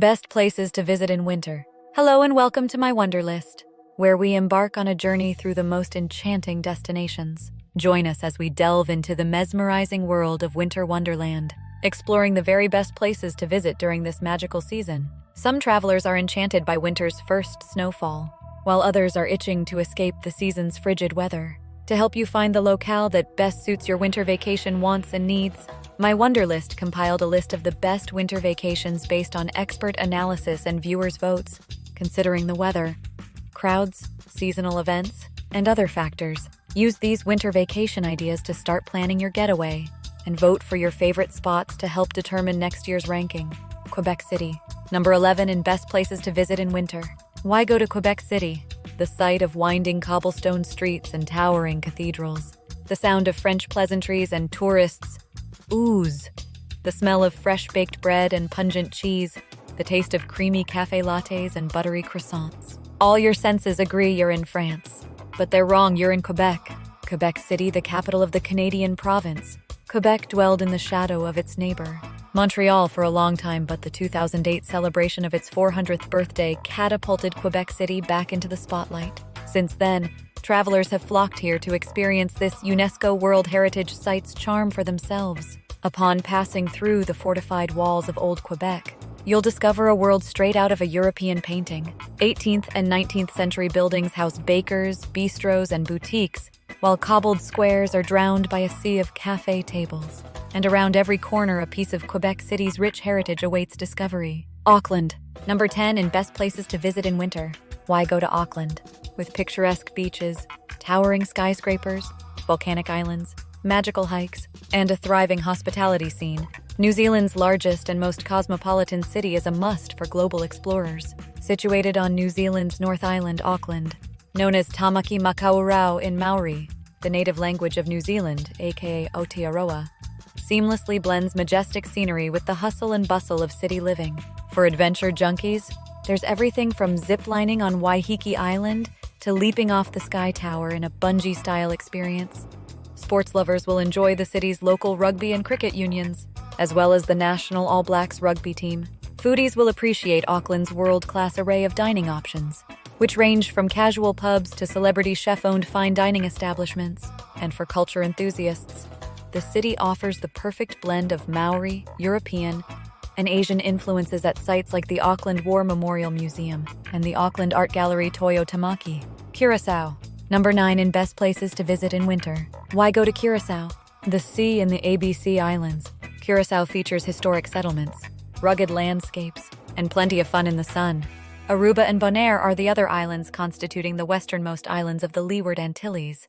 Best places to visit in winter. Hello and welcome to my Wonderlist, where we embark on a journey through the most enchanting destinations. Join us as we delve into the mesmerizing world of Winter Wonderland, exploring the very best places to visit during this magical season. Some travelers are enchanted by winter's first snowfall, while others are itching to escape the season's frigid weather. To help you find the locale that best suits your winter vacation wants and needs, my Wonderlist compiled a list of the best winter vacations based on expert analysis and viewers' votes, considering the weather, crowds, seasonal events, and other factors. Use these winter vacation ideas to start planning your getaway, and vote for your favorite spots to help determine next year's ranking. Quebec City. Number 11 in best places to visit in winter. Why go to Quebec City? The site of winding cobblestone streets and towering cathedrals. The sound of French pleasantries and tourists' ooze. The smell of fresh-baked bread and pungent cheese. The taste of creamy cafe lattes and buttery croissants. All your senses agree you're in France. But they're wrong, you're in Quebec. Quebec City, the capital of the Canadian province. Quebec dwelled in the shadow of its neighbor, Montreal, for a long time, but the 2008 celebration of its 400th birthday catapulted Quebec City back into the spotlight. Since then, travelers have flocked here to experience this UNESCO World Heritage Site's charm for themselves. Upon passing through the fortified walls of Old Quebec, you'll discover a world straight out of a European painting. 18th and 19th century buildings house bakers, bistros, and boutiques, while cobbled squares are drowned by a sea of cafe tables. And around every corner, a piece of Quebec City's rich heritage awaits discovery. Auckland. Number 10 in best places to visit in winter. Why go to Auckland? With picturesque beaches, towering skyscrapers, volcanic islands, magical hikes, and a thriving hospitality scene, New Zealand's largest and most cosmopolitan city is a must for global explorers. Situated on New Zealand's North Island, Auckland, known as Tamaki Makaurau in Maori, the native language of New Zealand, aka Aotearoa, seamlessly blends majestic scenery with the hustle and bustle of city living. For adventure junkies, there's everything from zip-lining on Waiheke Island to leaping off the Sky Tower in a bungee-style experience. Sports lovers will enjoy the city's local rugby and cricket unions, as well as the National All Blacks rugby team. Foodies will appreciate Auckland's world-class array of dining options, which range from casual pubs to celebrity chef-owned fine dining establishments. And for culture enthusiasts, the city offers the perfect blend of Maori, European, and Asian influences at sites like the Auckland War Memorial Museum and the Auckland Art Gallery Toyo Tamaki. Curacao. Number 9 in best places to visit in winter. Why go to Curacao? The sea and the ABC Islands. Curacao features historic settlements, rugged landscapes, and plenty of fun in the sun. Aruba and Bonaire are the other islands constituting the westernmost islands of the Leeward Antilles.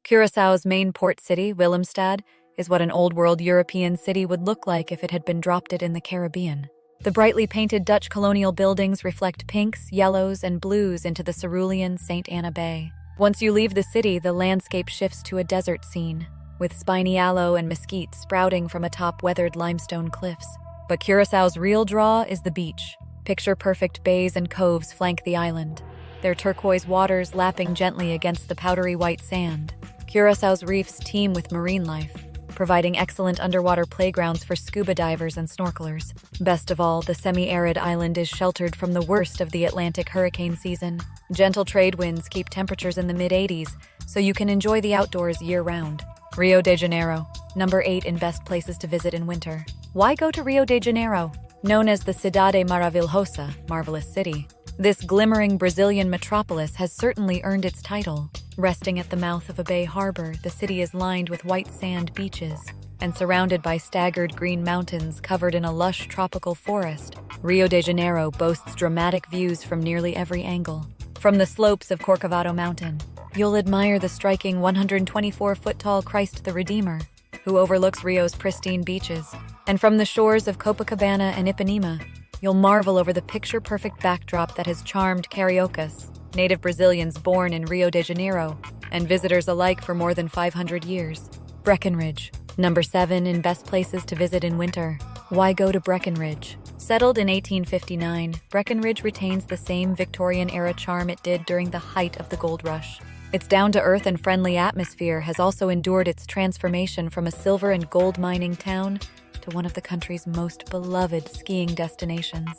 Curaçao's main port city, Willemstad, is what an old-world European city would look like if it had been dropped in the Caribbean. The brightly painted Dutch colonial buildings reflect pinks, yellows, and blues into the cerulean St. Anna Bay. Once you leave the city, the landscape shifts to a desert scene, with spiny aloe and mesquite sprouting from atop weathered limestone cliffs. But Curaçao's real draw is the beach. Picture-perfect bays and coves flank the island, their turquoise waters lapping gently against the powdery white sand. Curaçao's reefs teem with marine life, providing excellent underwater playgrounds for scuba divers and snorkelers. Best of all, the semi-arid island is sheltered from the worst of the Atlantic hurricane season. Gentle trade winds keep temperatures in the mid-80s, so you can enjoy the outdoors year-round. Rio de Janeiro. Number 8 in best places to visit in winter. Why go to Rio de Janeiro? Known as the Cidade Maravilhosa, Marvelous City, this glimmering Brazilian metropolis has certainly earned its title. Resting at the mouth of a bay harbor, the city is lined with white sand beaches and surrounded by staggered green mountains covered in a lush tropical forest. Rio de Janeiro boasts dramatic views from nearly every angle. From the slopes of Corcovado Mountain, you'll admire the striking 124-foot-tall Christ the Redeemer, who overlooks Rio's pristine beaches. And from the shores of Copacabana and Ipanema, you'll marvel over the picture-perfect backdrop that has charmed cariocas, native Brazilians born in Rio de Janeiro, and visitors alike for more than 500 years. Breckenridge. Number 7 in best places to visit in winter. Why go to Breckenridge? Settled in 1859, Breckenridge retains the same Victorian-era charm it did during the height of the gold rush. Its down-to-earth and friendly atmosphere has also endured its transformation from a silver and gold mining town to one of the country's most beloved skiing destinations.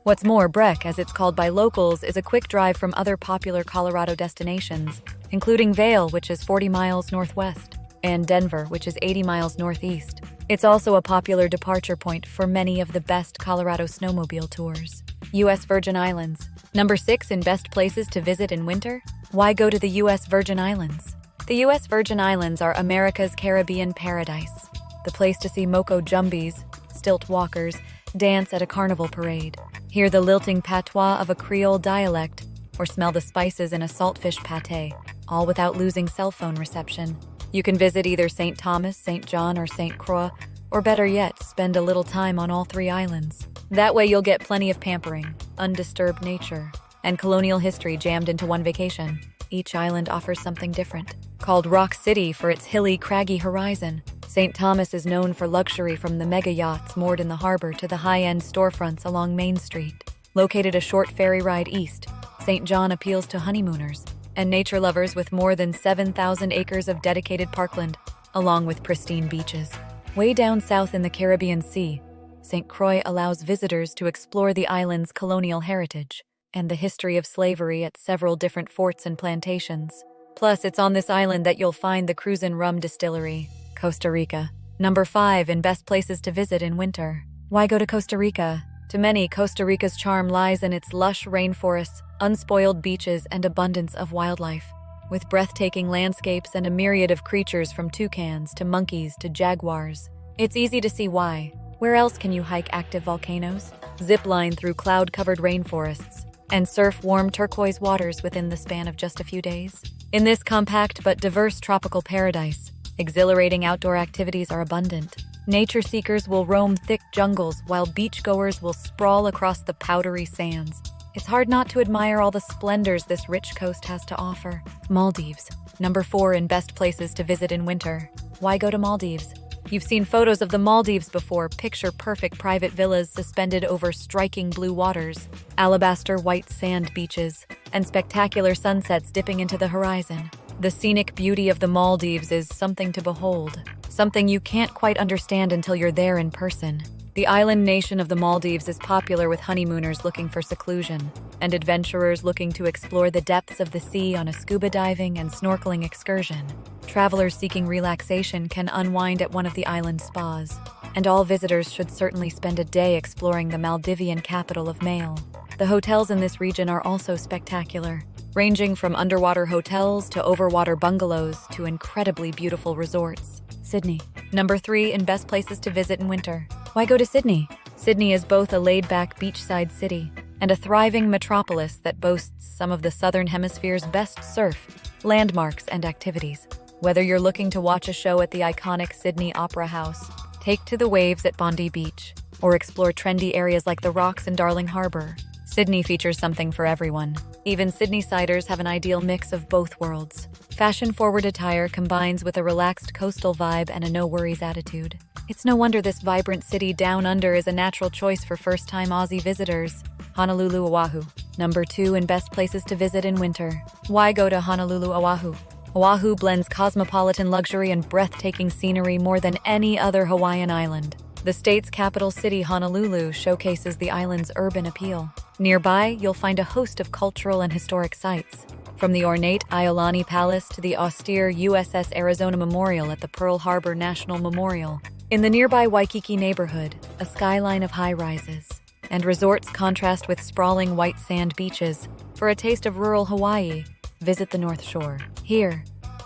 What's more, Breck, as it's called by locals, is a quick drive from other popular Colorado destinations, including Vail, which is 40 miles northwest, and Denver, which is 80 miles northeast. It's also a popular departure point for many of the best Colorado snowmobile tours. U.S. Virgin Islands. Number 6 in best places to visit in winter? Why go to the U.S. Virgin Islands? The U.S. Virgin Islands are America's Caribbean paradise, the place to see moco jumbies, stilt walkers, dance at a carnival parade, hear the lilting patois of a Creole dialect, or smell the spices in a saltfish pâté, all without losing cell phone reception. You can visit either St. Thomas, St. John, or St. Croix, or better yet, spend a little time on all 3 islands. That way you'll get plenty of pampering, undisturbed nature, and colonial history jammed into one vacation. Each island offers something different. Called Rock City for its hilly, craggy horizon, St. Thomas is known for luxury from the mega yachts moored in the harbor to the high-end storefronts along Main Street. Located a short ferry ride east, St. John appeals to honeymooners and nature lovers with more than 7,000 acres of dedicated parkland, along with pristine beaches. Way down south in the Caribbean Sea, St. Croix allows visitors to explore the island's colonial heritage and the history of slavery at several different forts and plantations. Plus, it's on this island that you'll find the Cruzan Rum Distillery. Costa Rica. Number 5 in best places to visit in winter. Why go to Costa Rica? To many, Costa Rica's charm lies in its lush rainforests, unspoiled beaches, and abundance of wildlife. With breathtaking landscapes and a myriad of creatures from toucans to monkeys to jaguars. It's easy to see why. Where else can you hike active volcanoes, zip line through cloud-covered rainforests, and surf warm turquoise waters within the span of just a few days? In this compact but diverse tropical paradise, exhilarating outdoor activities are abundant. Nature seekers will roam thick jungles while beachgoers will sprawl across the powdery sands. It's hard not to admire all the splendors this rich coast has to offer. Maldives. Number 4 in best places to visit in winter. Why go to Maldives? You've seen photos of the Maldives before, picture-perfect private villas suspended over striking blue waters, alabaster white sand beaches, and spectacular sunsets dipping into the horizon. The scenic beauty of the Maldives is something to behold, something you can't quite understand until you're there in person. The island nation of the Maldives is popular with honeymooners looking for seclusion and adventurers looking to explore the depths of the sea on a scuba diving and snorkeling excursion. Travelers seeking relaxation can unwind at one of the island spas, and all visitors should certainly spend a day exploring the Maldivian capital of Male. The hotels in this region are also spectacular, ranging from underwater hotels to overwater bungalows to incredibly beautiful resorts. Sydney. Number 3 in best places to visit in winter. Why go to Sydney? Sydney is both a laid-back beachside city and a thriving metropolis that boasts some of the Southern Hemisphere's best surf, landmarks, and activities. Whether you're looking to watch a show at the iconic Sydney Opera House, take to the waves at Bondi Beach, or explore trendy areas like the Rocks and Darling Harbour, Sydney features something for everyone. Even Sydney-siders have an ideal mix of both worlds. Fashion-forward attire combines with a relaxed coastal vibe and a no-worries attitude. It's no wonder this vibrant city down under is a natural choice for first-time Aussie visitors. Honolulu, Oahu. Number 2 in best places to visit in winter. Why go to Honolulu, Oahu? Oahu blends cosmopolitan luxury and breathtaking scenery more than any other Hawaiian island. The state's capital city, Honolulu, showcases the island's urban appeal. Nearby, you'll find a host of cultural and historic sites, from the ornate Iolani Palace to the austere USS Arizona Memorial at the Pearl Harbor National Memorial. In the nearby Waikiki neighborhood, a skyline of high-rises and resorts contrast with sprawling white sand beaches. For a taste of rural Hawaii, visit the North Shore. Here,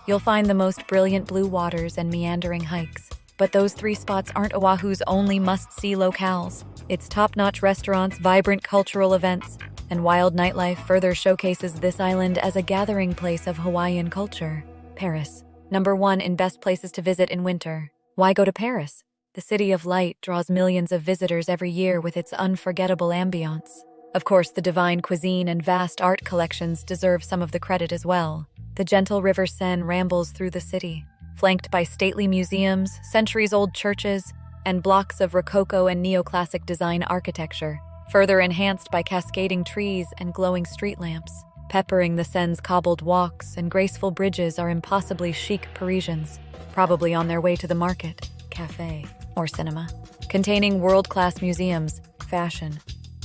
you'll find the most brilliant blue waters and meandering hikes. But those 3 spots aren't Oahu's only must-see locales. Its top-notch restaurants, vibrant cultural events, and wild nightlife further showcases this island as a gathering place of Hawaiian culture. Paris. Number 1 in best places to visit in winter. Why go to Paris? The City of Light draws millions of visitors every year with its unforgettable ambiance. Of course, the divine cuisine and vast art collections deserve some of the credit as well. The gentle River Seine rambles through the city, flanked by stately museums, centuries-old churches, and blocks of Rococo and neoclassic design architecture, further enhanced by cascading trees and glowing street lamps. Peppering the Seine's cobbled walks and graceful bridges are impossibly chic Parisians, probably on their way to the market, cafe, or cinema, containing world-class museums, fashion,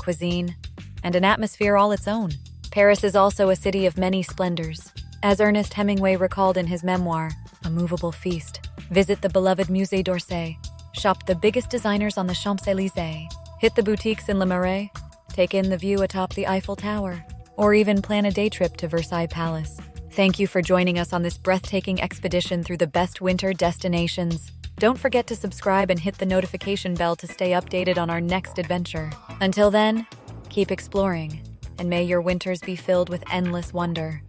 cuisine, and an atmosphere all its own. Paris is also a city of many splendors. As Ernest Hemingway recalled in his memoir, A Movable Feast, visit the beloved Musée d'Orsay, shop the biggest designers on the Champs-Élysées, hit the boutiques in Le Marais, take in the view atop the Eiffel Tower, or even plan a day trip to Versailles Palace. Thank you for joining us on this breathtaking expedition through the best winter destinations. Don't forget to subscribe and hit the notification bell to stay updated on our next adventure. Until then, keep exploring, and may your winters be filled with endless wonder.